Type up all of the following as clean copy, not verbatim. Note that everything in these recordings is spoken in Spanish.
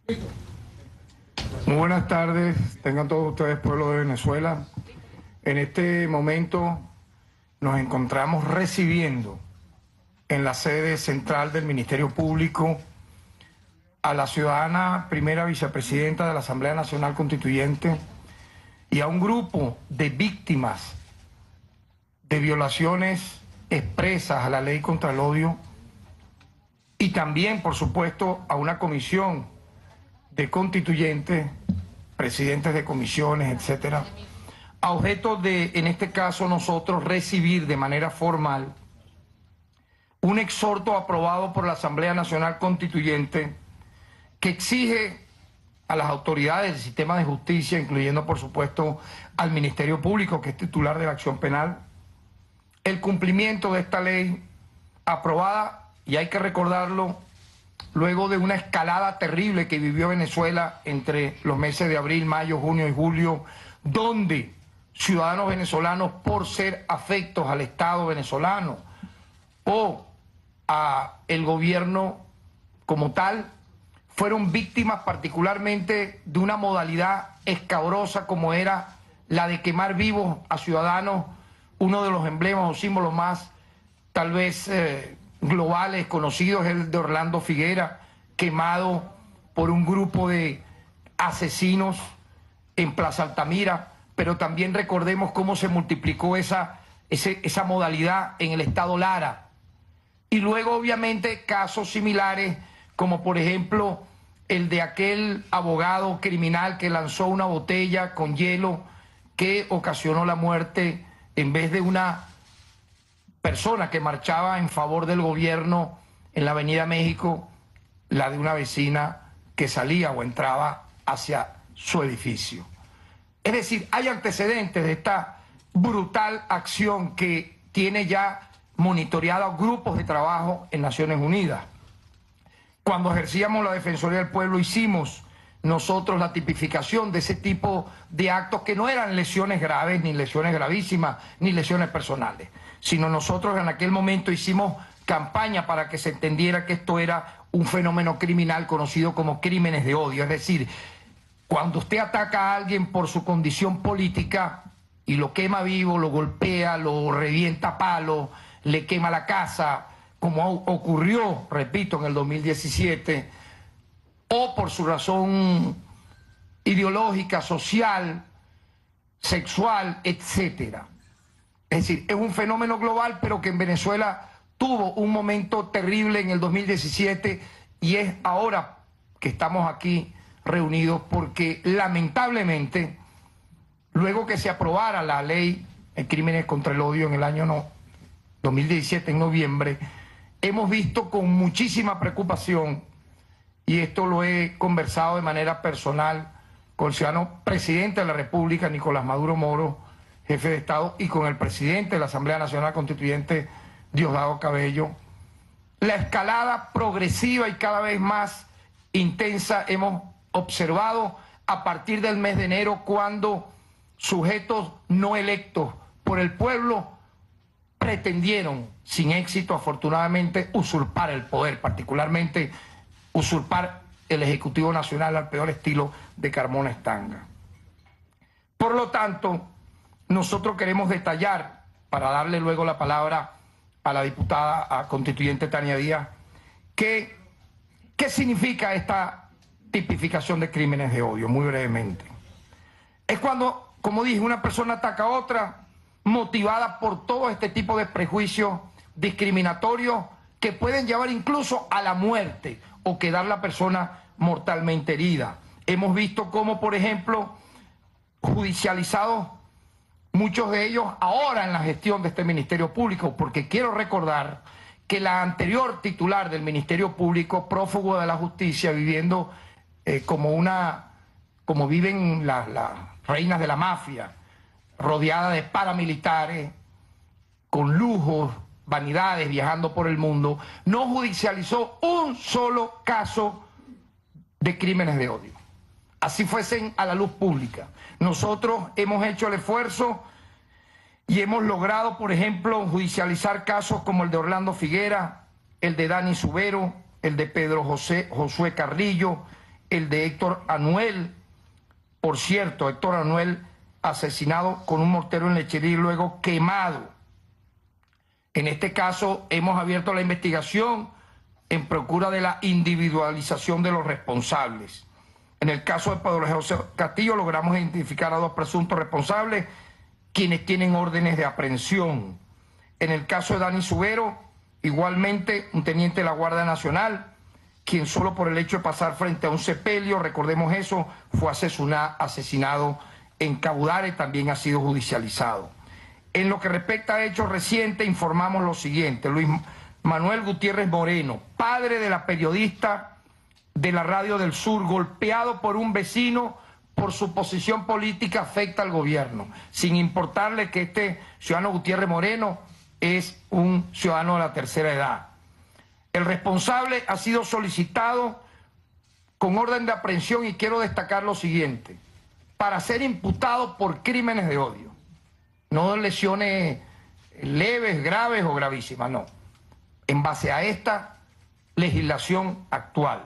Muy buenas tardes, tengan todos ustedes, pueblo de Venezuela. En este momento nos encontramos recibiendo en la sede central del Ministerio Público a la ciudadana primera vicepresidenta de la Asamblea Nacional Constituyente y a un grupo de víctimas de violaciones expresas a la ley contra el odio, y también, por supuesto, a una comisión de constituyentes, presidentes de comisiones, etcétera, a objeto de, en este caso, nosotros recibir de manera formal un exhorto aprobado por la Asamblea Nacional Constituyente que exige a las autoridades del sistema de justicia, incluyendo, por supuesto, al Ministerio Público, que es titular de la acción penal, el cumplimiento de esta ley aprobada, y hay que recordarlo, luego de una escalada terrible que vivió Venezuela entre los meses de abril, mayo, junio y julio, donde ciudadanos venezolanos, por ser afectos al Estado venezolano o a el gobierno como tal, fueron víctimas particularmente de una modalidad escabrosa como era la de quemar vivos a ciudadanos. Uno de los emblemas o símbolos más tal vez globales conocidos es el de Orlando Figuera, quemado por un grupo de asesinos en Plaza Altamira, pero también recordemos cómo se multiplicó esa modalidad en el estado Lara. Y luego, obviamente, casos similares, como por ejemplo el de aquel abogado criminal que lanzó una botella con hielo que ocasionó la muerte, en vez de una persona que marchaba en favor del gobierno en la Avenida México, la de una vecina que salía o entraba hacia su edificio. Es decir, hay antecedentes de esta brutal acción que tiene ya monitoreados grupos de trabajo en Naciones Unidas. Cuando ejercíamos la Defensoría del Pueblo hicimos nosotros la tipificación de ese tipo de actos que no eran lesiones graves, ni lesiones gravísimas, ni lesiones personales, sino nosotros en aquel momento hicimos campaña para que se entendiera que esto era un fenómeno criminal conocido como crímenes de odio. Es decir, cuando usted ataca a alguien por su condición política y lo quema vivo, lo golpea, lo revienta a palo, le quema la casa, como ocurrió, repito, en el 2017, o por su razón ideológica, social, sexual, etcétera. Es decir, es un fenómeno global, pero que en Venezuela tuvo un momento terrible en el 2017 y es ahora que estamos aquí reunidos porque lamentablemente, luego que se aprobara la ley de crímenes contra el odio en el año 2017, en noviembre, hemos visto con muchísima preocupación, y esto lo he conversado de manera personal con el ciudadano presidente de la República, Nicolás Maduro Moro, jefe de Estado, y con el presidente de la Asamblea Nacional Constituyente, Diosdado Cabello, la escalada progresiva y cada vez más intensa hemos observado a partir del mes de enero, cuando sujetos no electos por el pueblo pretendieron, sin éxito afortunadamente, usurpar el poder, particularmente usurpar el Ejecutivo Nacional al peor estilo de Carmona Estanga. Por lo tanto, nosotros queremos detallar, para darle luego la palabra a la diputada constituyente Tania Díaz, ¿qué significa esta tipificación de crímenes de odio? Muy brevemente. Es cuando, como dije, una persona ataca a otra motivada por todo este tipo de prejuicios discriminatorios que pueden llevar incluso a la muerte o quedar la persona mortalmente herida. Hemos visto cómo, por ejemplo, judicializados muchos de ellos ahora en la gestión de este Ministerio Público, porque quiero recordar que la anterior titular del Ministerio Público, prófugo de la justicia, viviendo como viven las reinas de la mafia, rodeada de paramilitares, con lujos, vanidades, viajando por el mundo, no judicializó un solo caso de crímenes de odio, así fuesen a la luz pública. Nosotros hemos hecho el esfuerzo y hemos logrado, por ejemplo, judicializar casos como el de Orlando Figuera, el de Dani Subero, el de Pedro Josué Carrillo, el de Héctor Anuel. Por cierto, Héctor Anuel asesinado con un mortero en Lechería y luego quemado. En este caso hemos abierto la investigación en procura de la individualización de los responsables. En el caso de Pedro José Castillo logramos identificar a 2 presuntos responsables quienes tienen órdenes de aprehensión. En el caso de Dani Subero, igualmente un teniente de la Guardia Nacional, quien solo por el hecho de pasar frente a un sepelio, recordemos eso, fue asesinado en Cabudare, también ha sido judicializado. En lo que respecta a hechos recientes, informamos lo siguiente. Luis Manuel Gutiérrez Moreno, padre de la periodista de la Radio del Sur, golpeado por un vecino por su posición política, afecta al gobierno, sin importarle que este ciudadano Gutiérrez Moreno es un ciudadano de la tercera edad. El responsable ha sido solicitado con orden de aprehensión y quiero destacar lo siguiente, para ser imputado por crímenes de odio, no lesiones leves, graves o gravísimas, no, en base a esta legislación actual.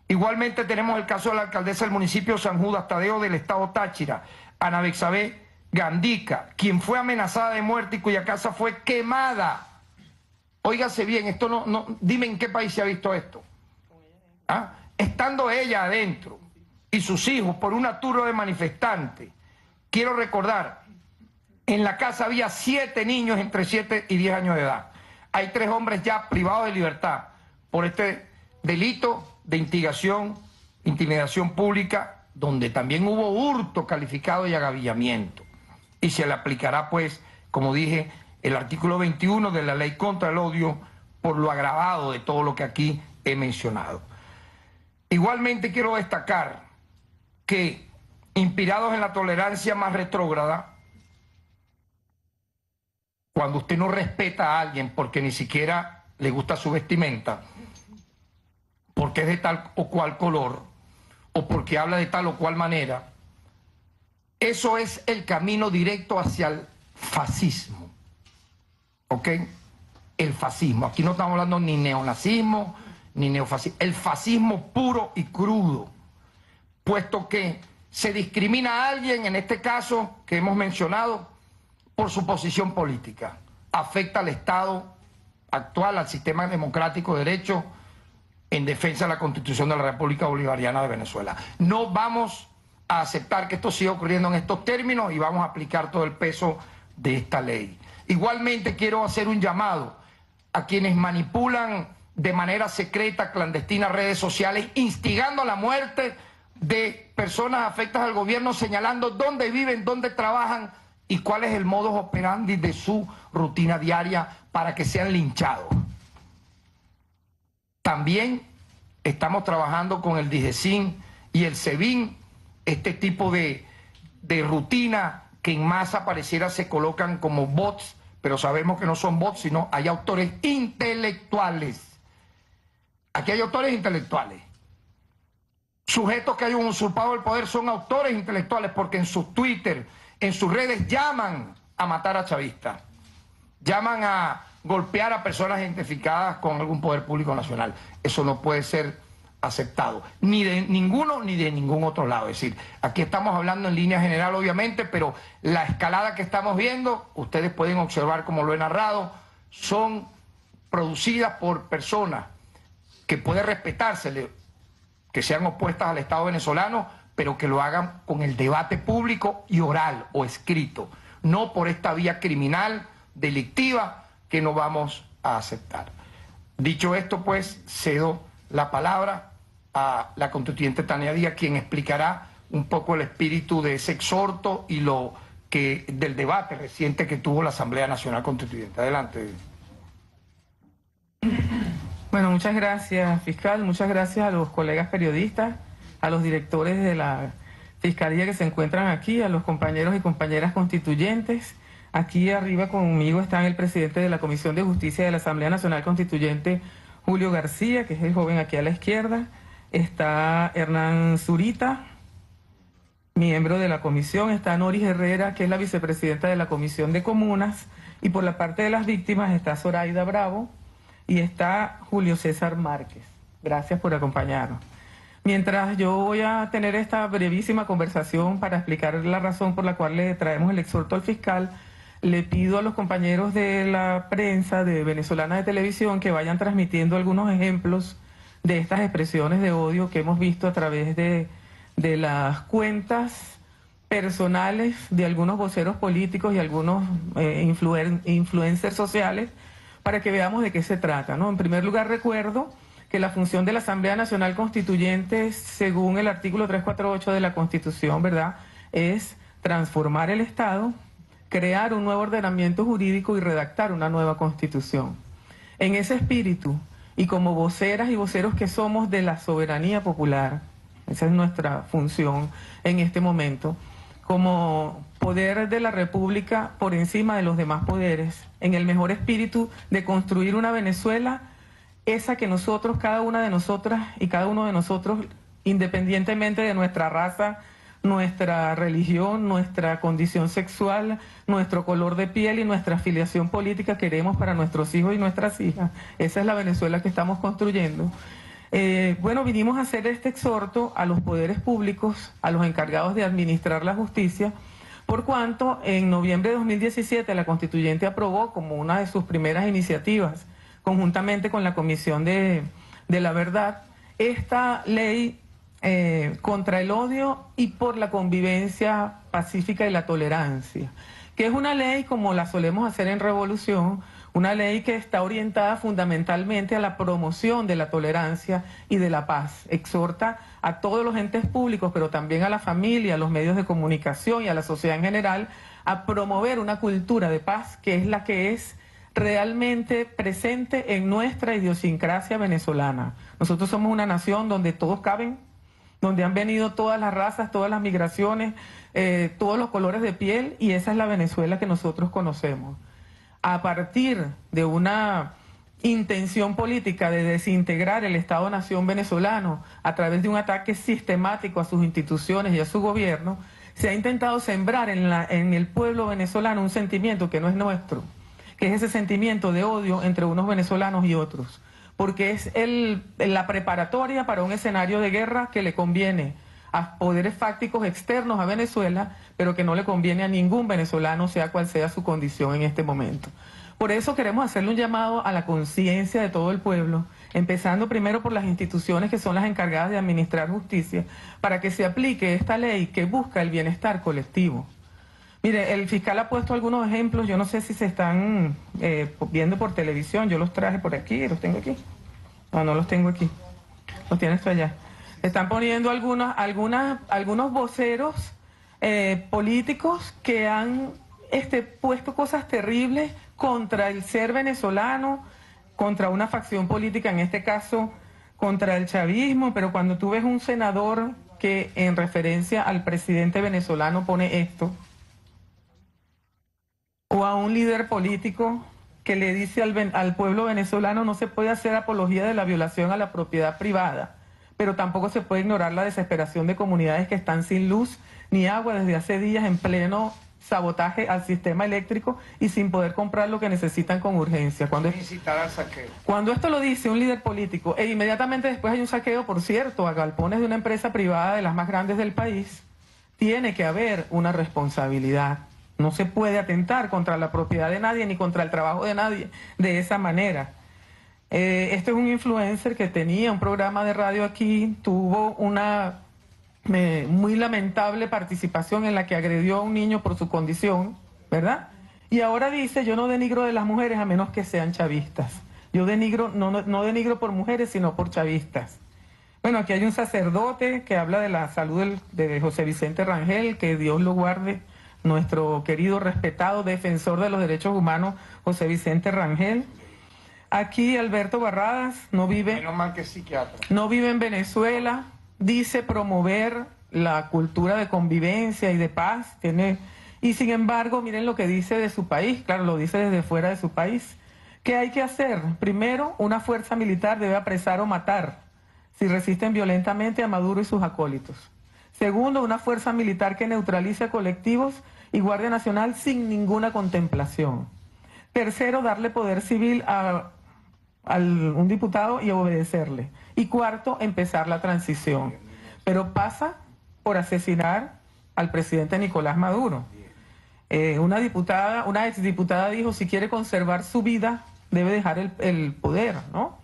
Igualmente tenemos el caso de la alcaldesa del municipio San Judas Tadeo del estado Táchira, Ana Bexabé Gandica, quien fue amenazada de muerte y cuya casa fue quemada. Óigase bien, esto no, dime en qué país se ha visto esto. ¿Ah? Estando ella adentro y sus hijos por una turba de manifestantes, quiero recordar, en la casa había 7 niños entre 7 y 10 años de edad. Hay 3 hombres ya privados de libertad por este delito de intimidación pública, donde también hubo hurto calificado y agavillamiento. Y se le aplicará, pues, como dije, el artículo 21 de la Ley contra el Odio por lo agravado de todo lo que aquí he mencionado. Igualmente quiero destacar que, inspirados en la tolerancia más retrógrada, cuando usted no respeta a alguien porque ni siquiera le gusta su vestimenta, porque es de tal o cual color, o porque habla de tal o cual manera, eso es el camino directo hacia el fascismo. ¿Ok? El fascismo. Aquí no estamos hablando ni neonazismo, ni neofascismo. El fascismo puro y crudo. Puesto que se discrimina a alguien, en este caso que hemos mencionado, por su posición política. Afecta al Estado actual, al sistema democrático de derecho, en defensa de la Constitución de la República Bolivariana de Venezuela. No vamos a aceptar que esto siga ocurriendo en estos términos y vamos a aplicar todo el peso de esta ley. Igualmente quiero hacer un llamado a quienes manipulan de manera secreta, clandestina, redes sociales, instigando a la muerte de personas afectas al gobierno, señalando dónde viven, dónde trabajan y cuál es el modus operandi de su rutina diaria para que sean linchados. También estamos trabajando con el DIGESIN y el SEBIN, este tipo de rutina que en masa pareciera se colocan como bots, pero sabemos que no son bots, sino hay autores intelectuales. Aquí hay autores intelectuales. Sujetos que hayan usurpado el poder son autores intelectuales porque en sus Twitter, en sus redes llaman a matar a chavistas, llaman a golpear a personas identificadas con algún poder público nacional. Eso no puede ser aceptado, ni de ninguno ni de ningún otro lado. Es decir, aquí estamos hablando en línea general obviamente, pero la escalada que estamos viendo, ustedes pueden observar como lo he narrado, son producidas por personas que puede respetársele, que sean opuestas al Estado venezolano, pero que lo hagan con el debate público y oral o escrito, no por esta vía criminal, delictiva, que no vamos a aceptar. Dicho esto, pues, cedo la palabra a la constituyente Tania Díaz, quien explicará un poco el espíritu de ese exhorto y lo que del debate reciente que tuvo la Asamblea Nacional Constituyente. Adelante. Bueno, muchas gracias, fiscal. Muchas gracias a los colegas periodistas, a los directores de la Fiscalía que se encuentran aquí, a los compañeros y compañeras constituyentes. Aquí arriba conmigo están el presidente de la Comisión de Justicia de la Asamblea Nacional Constituyente, Julio García, que es el joven aquí a la izquierda. Está Hernán Zurita, miembro de la comisión. Está Noris Herrera, que es la vicepresidenta de la Comisión de Comunas. Y por la parte de las víctimas está Zoraida Bravo y está Julio César Márquez. Gracias por acompañarnos. Mientras yo voy a tener esta brevísima conversación para explicar la razón por la cual le traemos el exhorto al fiscal, le pido a los compañeros de la prensa de Venezolana de Televisión que vayan transmitiendo algunos ejemplos de estas expresiones de odio que hemos visto a través de las cuentas personales de algunos voceros políticos y algunos influencers sociales, para que veamos de qué se trata, ¿no? En primer lugar, recuerdo que la función de la Asamblea Nacional Constituyente, según el artículo 348 de la Constitución, ¿verdad?, es transformar el Estado, crear un nuevo ordenamiento jurídico y redactar una nueva Constitución. En ese espíritu, y como voceras y voceros que somos de la soberanía popular, esa es nuestra función en este momento, como poder de la República por encima de los demás poderes, en el mejor espíritu de construir una Venezuela, esa que nosotros, cada una de nosotras y cada uno de nosotros, independientemente de nuestra raza, nuestra religión, nuestra condición sexual, nuestro color de piel y nuestra afiliación política, queremos para nuestros hijos y nuestras hijas. Esa es la Venezuela que estamos construyendo. Bueno, vinimos a hacer este exhorto a los poderes públicos, a los encargados de administrar la justicia, por cuanto en noviembre de 2017 la Constituyente aprobó como una de sus primeras iniciativas, conjuntamente con la Comisión de la Verdad, esta ley contra el odio y por la convivencia pacífica y la tolerancia, que es una ley como la solemos hacer en Revolución, una ley que está orientada fundamentalmente a la promoción de la tolerancia y de la paz. Exhorta a todos los entes públicos, pero también a la familia, a los medios de comunicación y a la sociedad en general, a promover una cultura de paz que es la que es realmente presente en nuestra idiosincrasia venezolana. Nosotros somos una nación donde todos caben, donde han venido todas las razas, todas las migraciones, todos los colores de piel, y esa es la Venezuela que nosotros conocemos. A partir de una intención política de desintegrar el Estado-Nación venezolano a través de un ataque sistemático a sus instituciones y a su gobierno, se ha intentado sembrar en el pueblo venezolano un sentimiento que no es nuestro, que es ese sentimiento de odio entre unos venezolanos y otros, porque es la preparatoria para un escenario de guerra que le conviene a poderes fácticos externos a Venezuela, pero que no le conviene a ningún venezolano, sea cual sea su condición en este momento. Por eso queremos hacerle un llamado a la conciencia de todo el pueblo, empezando primero por las instituciones que son las encargadas de administrar justicia, para que se aplique esta ley que busca el bienestar colectivo. Mire, el fiscal ha puesto algunos ejemplos, yo no sé si se están viendo por televisión, yo los traje por aquí, los tengo aquí. No los tengo aquí, los tienes tú allá. Están poniendo algunos voceros políticos que han puesto cosas terribles contra el ser venezolano, contra una facción política, en este caso contra el chavismo, pero cuando tú ves un senador que en referencia al presidente venezolano pone esto, o a un líder político que le dice al pueblo venezolano no se puede hacer apología de la violación a la propiedad privada, pero tampoco se puede ignorar la desesperación de comunidades que están sin luz ni agua desde hace días en pleno sabotaje al sistema eléctrico y sin poder comprar lo que necesitan con urgencia. Cuando esto lo dice un líder político e inmediatamente después hay un saqueo, por cierto, a galpones de una empresa privada de las más grandes del país, tiene que haber una responsabilidad. No se puede atentar contra la propiedad de nadie ni contra el trabajo de nadie de esa manera. Este es un influencer que tenía un programa de radio aquí, tuvo una muy lamentable participación en la que agredió a un niño por su condición, ¿verdad? Y ahora dice, yo no denigro de las mujeres a menos que sean chavistas. Yo denigro, no denigro por mujeres, sino por chavistas. Bueno, aquí hay un sacerdote que habla de la salud de José Vicente Rangel, que Dios lo guarde, nuestro querido, respetado defensor de los derechos humanos, José Vicente Rangel. Aquí Alberto Barradas no vive, menos mal que es psiquiatra, no vive en Venezuela, dice promover la cultura de convivencia y de paz, y sin embargo, miren lo que dice de su país, claro, lo dice desde fuera de su país. ¿Qué hay que hacer? Primero, una fuerza militar debe apresar o matar si resisten violentamente a Maduro y sus acólitos. Segundo, una fuerza militar que neutralice a colectivos y Guardia Nacional sin ninguna contemplación. Tercero, darle poder civil a un diputado y obedecerle. Y cuarto, empezar la transición. Pero pasa por asesinar al presidente Nicolás Maduro. Una exdiputada dijo, si quiere conservar su vida, debe dejar el poder, ¿no?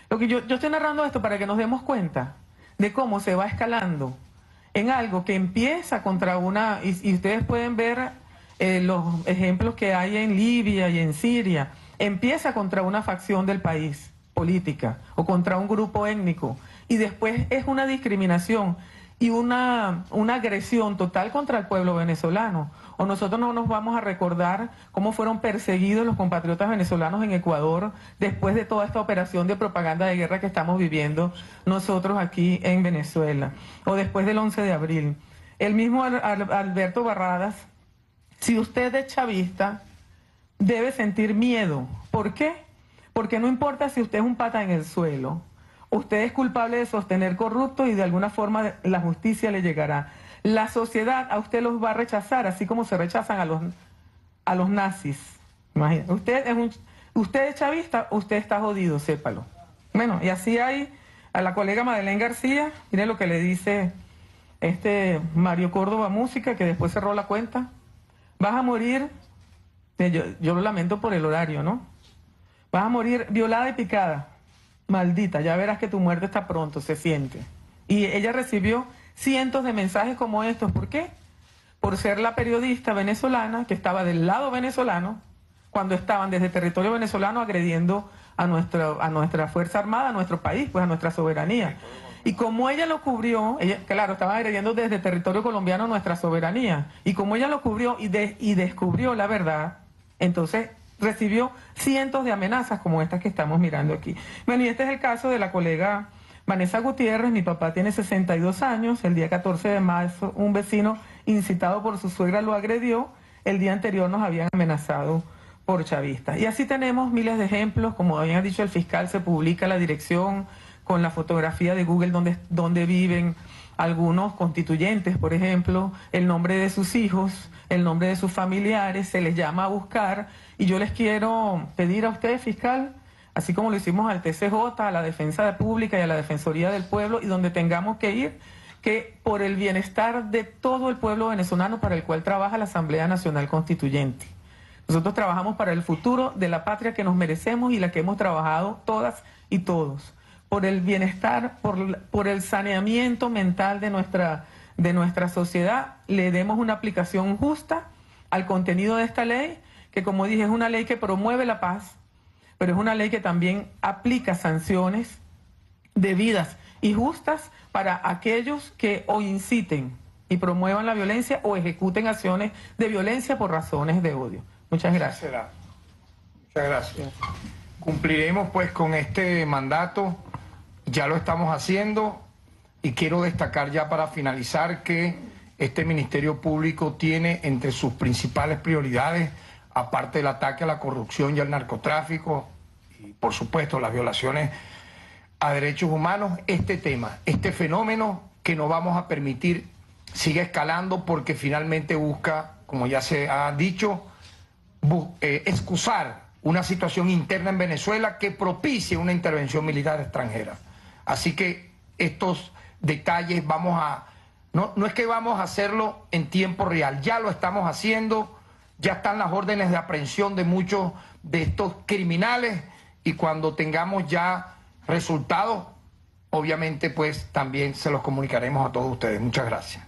Lo que yo estoy narrando esto para que nos demos cuenta de cómo se va escalando en algo que empieza contra una, y ustedes pueden ver los ejemplos que hay en Libia y en Siria, empieza contra una facción del país política o contra un grupo étnico, y después es una discriminación y una agresión total contra el pueblo venezolano. O nosotros no nos vamos a recordar cómo fueron perseguidos los compatriotas venezolanos en Ecuador después de toda esta operación de propaganda de guerra que estamos viviendo nosotros aquí en Venezuela, o después del 11 de abril. El mismo Alberto Barradas, si usted es chavista, debe sentir miedo. ¿Por qué? Porque no importa si usted es un pata en el suelo, usted es culpable de sostener corruptos y de alguna forma la justicia le llegará. La sociedad a usted los va a rechazar, así como se rechazan a los nazis. Imagínate, usted es chavista, usted está jodido, sépalo. Bueno, y así hay a la colega Madeleine García, mire lo que le dice Mario Córdoba Música, que después cerró la cuenta. Vas a morir, yo lo lamento por el horario, ¿no? Vas a morir violada y picada. Maldita, ya verás que tu muerte está pronto, se siente. Y ella recibió cientos de mensajes como estos. ¿Por qué? Por ser la periodista venezolana que estaba del lado venezolano cuando estaban desde territorio venezolano agrediendo a nuestra Fuerza Armada, a nuestro país, pues a nuestra soberanía. Y como ella lo cubrió, claro, estaba agrediendo desde territorio colombiano nuestra soberanía. Y como ella lo cubrió y descubrió la verdad, entonces recibió cientos de amenazas como estas que estamos mirando aquí. Bueno, y este es el caso de la colega Vanessa Gutiérrez. Mi papá tiene 62 años. El día 14 de marzo, un vecino incitado por su suegra lo agredió. El día anterior nos habían amenazado por chavistas. Y así tenemos miles de ejemplos. Como habían dicho el fiscal, se publica la dirección con la fotografía de Google donde viven algunos constituyentes, por ejemplo, el nombre de sus hijos, el nombre de sus familiares, se les llama a buscar. Y yo les quiero pedir a usted, fiscal, así como lo hicimos al TCJ, a la Defensa Pública y a la Defensoría del Pueblo, y donde tengamos que ir, que por el bienestar de todo el pueblo venezolano para el cual trabaja la Asamblea Nacional Constituyente. Nosotros trabajamos para el futuro de la patria que nos merecemos y la que hemos trabajado todas y todos. Por el bienestar, por el saneamiento mental de nuestra sociedad, le demos una aplicación justa al contenido de esta ley, que como dije es una ley que promueve la paz, pero es una ley que también aplica sanciones debidas y justas para aquellos que o inciten y promuevan la violencia o ejecuten acciones de violencia por razones de odio. Muchas gracias. Muchas gracias. Cumpliremos pues con este mandato, ya lo estamos haciendo, y quiero destacar ya para finalizar que este Ministerio Público tiene entre sus principales prioridades, aparte del ataque a la corrupción y al narcotráfico, y por supuesto las violaciones a derechos humanos, este tema, este fenómeno que no vamos a permitir siga escalando, porque finalmente busca, como ya se ha dicho, excusar una situación interna en Venezuela que propicie una intervención militar extranjera. Así que estos detalles no es que vamos a hacerlo en tiempo real, ya lo estamos haciendo, ya están las órdenes de aprehensión de muchos de estos criminales, y cuando tengamos ya resultados, obviamente pues también se los comunicaremos a todos ustedes. Muchas gracias.